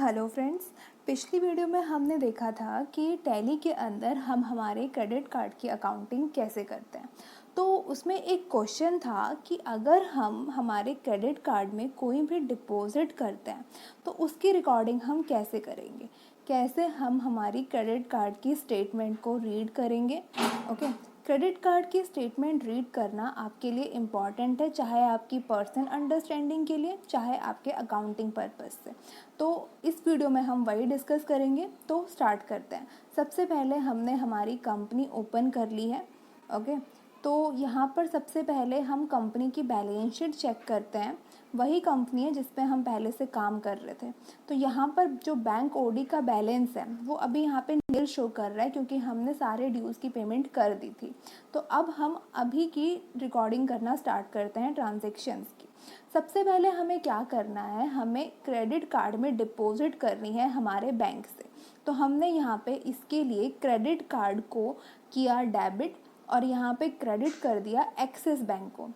Hello friends, पिछली video में हमने देखा था कि टैली के अंदर हम हमारे क्रेडिट कार्ड की अकाउंटिंग कैसे करते हैं। तो उसमें एक क्वेश्चन था कि अगर हम हमारे क्रेडिट कार्ड में कोई भी डिपॉजिट करते हैं तो उसकी रिकॉर्डिंग हम कैसे करेंगे, कैसे हम हमारी क्रेडिट कार्ड की स्टेटमेंट को रीड करेंगे। ओके, क्रेडिट कार्ड की स्टेटमेंट रीड करना आपके लिए इम्पॉर्टेंट है, चाहे आपकी पर्सनल अंडरस्टैंडिंग के लिए, चाहे आपके अकाउंटिंग पर्पस से। तो इस वीडियो में हम वही डिस्कस करेंगे। तो स्टार्ट करते हैं। सबसे पहले हमने हमारी कंपनी ओपन कर ली है। ओके, तो यहाँ पर सबसे पहले हम कंपनी की बैलेंस शीट चेक करते हैं। वही कंपनी है जिस पे हम पहले से काम कर रहे थे। तो यहाँ पर जो बैंक ओडी का बैलेंस है वो अभी यहाँ पे नील शो कर रहा है, क्योंकि हमने सारे ड्यूज़ की पेमेंट कर दी थी। तो अब हम अभी की रिकॉर्डिंग करना स्टार्ट करते हैं ट्रांजेक्शन्स की। सबसे पहले हमें क्या करना है, हमें क्रेडिट कार्ड में डिपॉजिट करनी है हमारे बैंक से। तो हमने यहाँ पे इसके लिए क्रेडिट कार्ड को किया डेबिट और यहाँ पे क्रेडिट कर दिया एक्सिस बैंक को।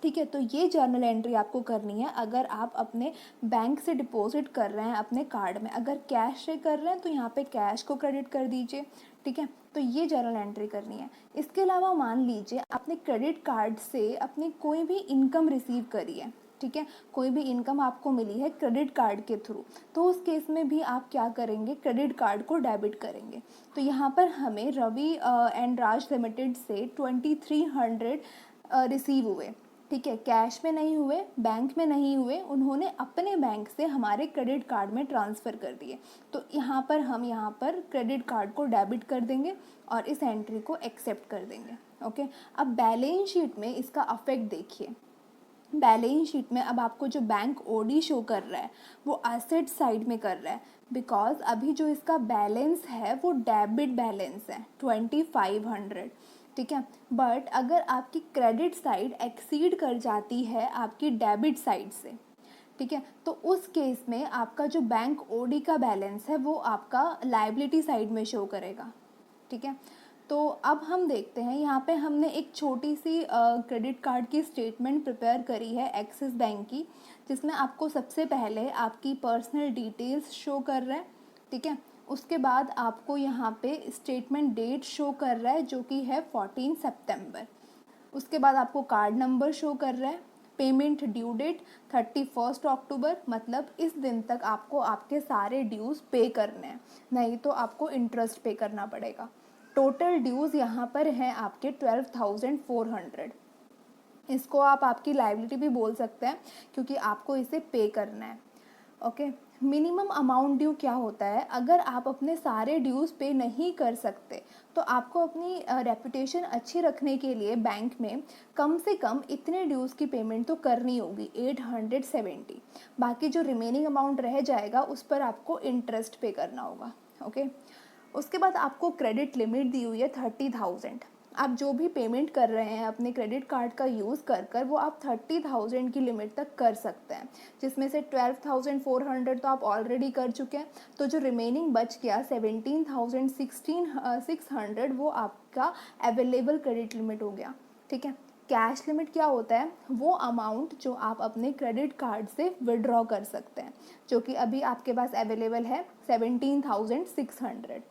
ठीक है, तो ये जर्नल एंट्री आपको करनी है अगर आप अपने बैंक से डिपॉजिट कर रहे हैं अपने कार्ड में। अगर कैश से कर रहे हैं तो यहाँ पे कैश को क्रेडिट कर दीजिए। ठीक है, तो ये जर्नल एंट्री करनी है। इसके अलावा मान लीजिए आपने क्रेडिट कार्ड से अपनी कोई भी इनकम रिसीव करी है। ठीक है, कोई भी इनकम आपको मिली है क्रेडिट कार्ड के थ्रू, तो उस केस में भी आप क्या करेंगे, क्रेडिट कार्ड को डेबिट करेंगे। तो यहाँ पर हमें रवि एंड राज लिमिटेड से 2300 रिसीव हुए। ठीक है, कैश में नहीं हुए, बैंक में नहीं हुए, उन्होंने अपने बैंक से हमारे क्रेडिट कार्ड में ट्रांसफ़र कर दिए। तो यहाँ पर हम यहाँ पर क्रेडिट कार्ड को डेबिट कर देंगे और इस एंट्री को एक्सेप्ट कर देंगे। ओके, अब बैलेंस शीट में इसका अफेक्ट देखिए। बैलेंस शीट में अब आपको जो बैंक ओडी शो कर रहा है वो एसेट साइड में कर रहा है, बिकॉज अभी जो इसका बैलेंस है वो डेबिट बैलेंस है 2500। ठीक है, बट अगर आपकी क्रेडिट साइड एक्सीड कर जाती है आपकी डेबिट साइड से, ठीक है, तो उस केस में आपका जो बैंक ओडी का बैलेंस है वो आपका लायबिलिटी साइड में शो करेगा। ठीक है, तो अब हम देखते हैं, यहाँ पे हमने एक छोटी सी क्रेडिट कार्ड की स्टेटमेंट प्रिपेयर करी है एक्सिस बैंक की, जिसमें आपको सबसे पहले आपकी पर्सनल डिटेल्स शो कर रहा है। ठीक है, उसके बाद आपको यहाँ पे स्टेटमेंट डेट शो कर रहा है जो कि है 14 सितंबर। उसके बाद आपको कार्ड नंबर शो कर रहा है, पेमेंट ड्यू डेट 31 अक्टूबर, मतलब इस दिन तक आपको आपके सारे ड्यूज़ पे करने हैं, नहीं तो आपको इंटरेस्ट पे करना पड़ेगा। टोटल ड्यूज़ यहाँ पर हैं आपके 12,400। इसको आप आपकी लायबिलिटी भी बोल सकते हैं, क्योंकि आपको इसे पे करना है। ओके, मिनिमम अमाउंट ड्यू क्या होता है, अगर आप अपने सारे ड्यूज़ पे नहीं कर सकते तो आपको अपनी रेपुटेशन अच्छी रखने के लिए बैंक में कम से कम इतने ड्यूज़ की पेमेंट तो करनी होगी 870। बाकी जो रिमेनिंग अमाउंट रह जाएगा उस पर आपको इंटरेस्ट पे करना होगा। ओके, उसके बाद आपको क्रेडिट लिमिट दी हुई है 30,000। आप जो भी पेमेंट कर रहे हैं अपने क्रेडिट कार्ड का यूज़ कर कर वो आप 30,000 की लिमिट तक कर सकते हैं, जिसमें से 12,400 तो आप ऑलरेडी कर चुके हैं। तो जो रिमेनिंग बच गया 17,600 वो आपका अवेलेबल क्रेडिट लिमिट हो गया। ठीक है, कैश लिमिट क्या होता है, वो अमाउंट जो आप अपने क्रेडिट कार्ड से विड्रॉ कर सकते हैं, जो कि अभी आपके पास अवेलेबल है 17,600।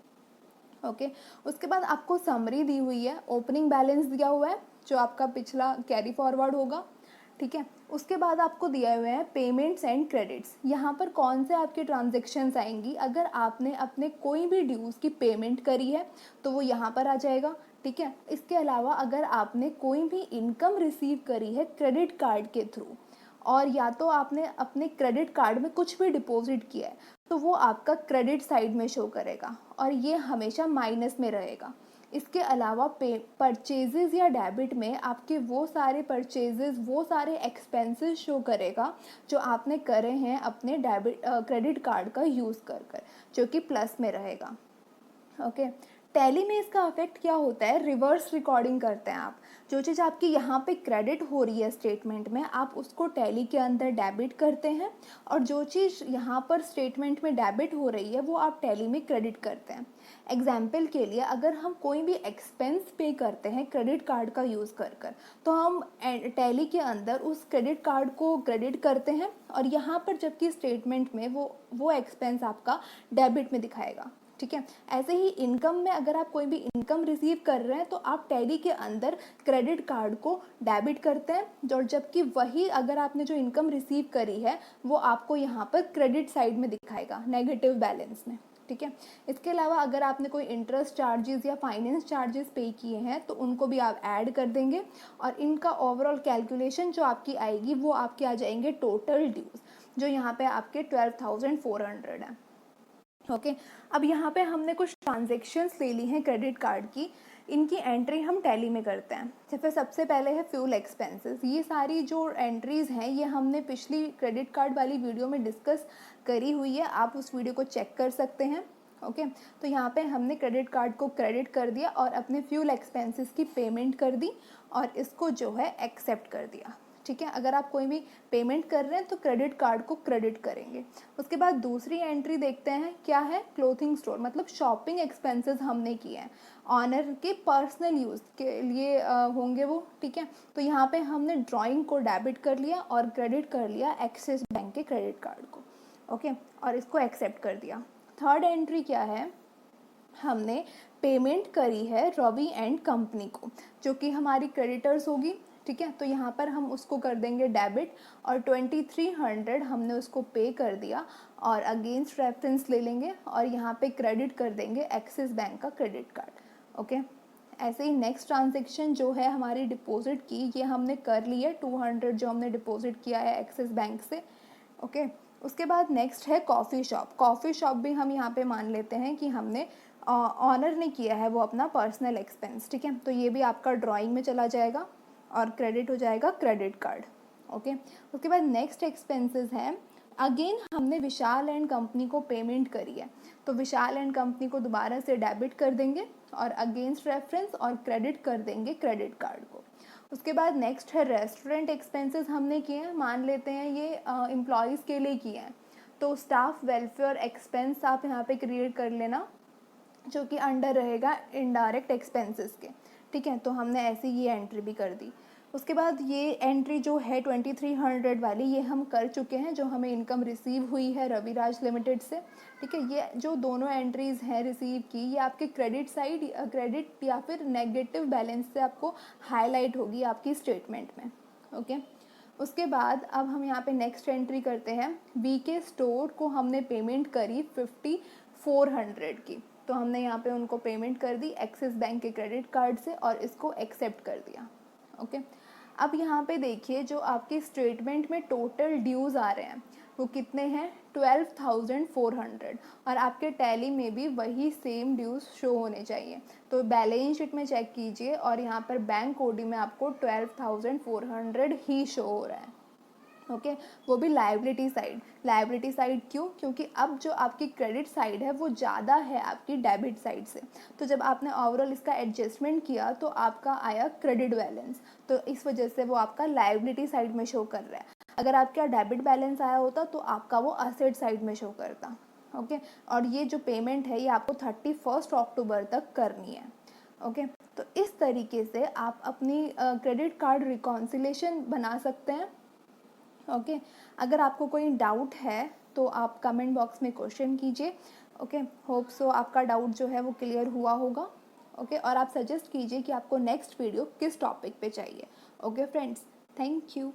ओके, उसके बाद आपको समरी दी हुई है, ओपनिंग बैलेंस दिया हुआ है जो आपका पिछला कैरी फॉरवर्ड होगा। ठीक है, उसके बाद आपको दिया हुए हैं पेमेंट्स एंड क्रेडिट्स। यहाँ पर कौन से आपके ट्रांजेक्शन्स आएंगी, अगर आपने अपने कोई भी ड्यूज़ की पेमेंट करी है तो वो यहाँ पर आ जाएगा। ठीक है, इसके अलावा अगर आपने कोई भी इनकम रिसीव करी है क्रेडिट कार्ड के थ्रू, और या तो आपने अपने क्रेडिट कार्ड में कुछ भी डिपॉजिट किया है तो वो आपका क्रेडिट साइड में शो करेगा और ये हमेशा माइनस में रहेगा। इसके अलावा परचेजेस या डेबिट में आपके वो सारे परचेजेस, वो सारे एक्सपेंसेस शो करेगा जो आपने करे हैं अपने डेबिट क्रेडिट कार्ड का यूज़ कर कर, जो कि प्लस में रहेगा। ओके, टैली में इसका अफेक्ट क्या होता है, रिवर्स रिकॉर्डिंग करते हैं आप। जो चीज़ आपकी यहाँ पे क्रेडिट हो रही है स्टेटमेंट में, आप उसको टैली के अंदर डेबिट करते हैं, और जो चीज़ यहाँ पर स्टेटमेंट में डेबिट हो रही है वो आप टैली में क्रेडिट करते हैं। एग्जाम्पल के लिए अगर हम कोई भी एक्सपेंस पे करते हैं क्रेडिट कार्ड का यूज़ कर कर, तो हम टैली के अंदर उस क्रेडिट कार्ड को क्रेडिट करते हैं, और यहाँ पर जबकि स्टेटमेंट में वो एक्सपेंस आपका डेबिट में दिखाएगा। ठीक है, ऐसे ही इनकम में अगर आप कोई भी इनकम रिसीव कर रहे हैं तो आप टैली के अंदर क्रेडिट कार्ड को डेबिट करते हैं, और जबकि वही अगर आपने जो इनकम रिसीव करी है वो आपको यहाँ पर क्रेडिट साइड में दिखाएगा, नेगेटिव बैलेंस में। ठीक है, इसके अलावा अगर आपने कोई इंटरेस्ट चार्जेस या फाइनेंस चार्जेस पे किए हैं तो उनको भी आप ऐड कर देंगे, और इनका ओवरऑल कैलकुलेशन जो आपकी आएगी वो आपके आ जाएंगे टोटल ड्यूज, जो यहाँ पे आपके 12,400 है। ओके, अब यहाँ पे हमने कुछ ट्रांजेक्शन्स ले ली हैं क्रेडिट कार्ड की, इनकी एंट्री हम टैली में करते हैं। तो फिर सबसे पहले है फ्यूल एक्सपेंसेस। ये सारी जो एंट्रीज हैं ये हमने पिछली क्रेडिट कार्ड वाली वीडियो में डिस्कस करी हुई है, आप उस वीडियो को चेक कर सकते हैं। ओके, तो यहाँ पे हमने क्रेडिट कार्ड को क्रेडिट कर दिया और अपने फ्यूल एक्सपेंसेस की पेमेंट कर दी, और इसको जो है एक्सेप्ट कर दिया। ठीक है, अगर आप कोई भी पेमेंट कर रहे हैं तो क्रेडिट कार्ड को क्रेडिट करेंगे। उसके बाद दूसरी एंट्री देखते हैं क्या है, क्लोथिंग स्टोर, मतलब शॉपिंग एक्सपेंसेस हमने किए हैं, ऑनर के पर्सनल यूज़ के लिए होंगे वो। ठीक है, तो यहाँ पे हमने ड्राइंग को डेबिट कर लिया और क्रेडिट कर लिया एक्सिस बैंक के क्रेडिट कार्ड को। ओके, और इसको एक्सेप्ट कर दिया। थर्ड एंट्री क्या है, हमने पेमेंट करी है रवि एंड कंपनी को, जो कि हमारी क्रेडिटर्स होगी। ठीक है, तो यहाँ पर हम उसको कर देंगे डेबिट, और 2300 हमने उसको पे कर दिया, और अगेंस्ट रेफरेंस ले लेंगे और यहाँ पे क्रेडिट कर देंगे एक्सिस बैंक का क्रेडिट कार्ड। ओके, ऐसे ही नेक्स्ट ट्रांजेक्शन जो है हमारी डिपॉजिट की, ये हमने कर ली है 200 जो हमने डिपॉजिट किया है एक्सिस बैंक से। ओके, उसके बाद नेक्स्ट है कॉफ़ी शॉप। कॉफ़ी शॉप भी हम यहाँ पे मान लेते हैं कि हमने ऑनर ने किया है वो अपना पर्सनल एक्सपेंस। ठीक है, तो ये भी आपका ड्राइंग में चला जाएगा और क्रेडिट हो जाएगा क्रेडिट कार्ड। ओके, उसके बाद नेक्स्ट एक्सपेंसेस हैं, अगेन हमने विशाल एंड कंपनी को पेमेंट करी है, तो विशाल एंड कंपनी को दोबारा से डेबिट कर देंगे और अगेंस्ट रेफरेंस और क्रेडिट कर देंगे क्रेडिट कार्ड को। उसके बाद नेक्स्ट है रेस्टोरेंट एक्सपेंसेस हमने किए हैं, मान लेते हैं ये एम्प्लॉयज़ के लिए किए हैं, तो स्टाफ वेलफेयर एक्सपेंस आप यहाँ पे क्रिएट कर लेना, जो कि अंडर रहेगा इनडायरेक्ट एक्सपेंसेस के। ठीक है, तो हमने ऐसी ये एंट्री भी कर दी। उसके बाद ये एंट्री जो है 2300 वाली, ये हम कर चुके हैं, जो हमें इनकम रिसीव हुई है रविराज लिमिटेड से। ठीक है, ये जो दोनों एंट्रीज़ हैं रिसीव की, ये आपके क्रेडिट साइड क्रेडिट या फिर नेगेटिव बैलेंस से आपको हाईलाइट होगी आपकी स्टेटमेंट में। ओके, उसके बाद अब हम यहाँ पे नेक्स्ट एंट्री करते हैं, वीके स्टोर को हमने पेमेंट करी 5400 की, तो हमने यहाँ पे उनको पेमेंट कर दी एक्सिस बैंक के क्रेडिट कार्ड से और इसको एक्सेप्ट कर दिया। ओके, अब यहाँ पे देखिए जो आपके स्टेटमेंट में टोटल ड्यूज़ आ रहे हैं वो कितने हैं, 12,400, और आपके टैली में भी वही सेम ड्यूज़ शो होने चाहिए। तो बैलेंस शीट में चेक कीजिए और यहाँ पर बैंक ओडी में आपको 12,400 ही शो हो रहा है। ओके, वो भी लायबिलिटी साइड। लायबिलिटी साइड क्यों, क्योंकि अब जो आपकी क्रेडिट साइड है वो ज़्यादा है आपकी डेबिट साइड से, तो जब आपने ओवरऑल इसका एडजस्टमेंट किया तो आपका आया क्रेडिट बैलेंस, तो इस वजह से वो आपका लायबिलिटी साइड में शो कर रहा है। अगर आपका डेबिट बैलेंस आया होता तो आपका वो असेट साइड में शो करता। ओके, और ये जो पेमेंट है ये आपको 31 अक्टूबर तक करनी है। ओके, तो इस तरीके से आप अपनी क्रेडिट कार्ड रिकॉन्सिलेशन बना सकते हैं। ओके, अगर आपको कोई डाउट है तो आप कमेंट बॉक्स में क्वेश्चन कीजिए। ओके, होप सो आपका डाउट जो है वो क्लियर हुआ होगा। ओके, और आप सजेस्ट कीजिए कि आपको नेक्स्ट वीडियो किस टॉपिक पे चाहिए। Okay friends, thank you.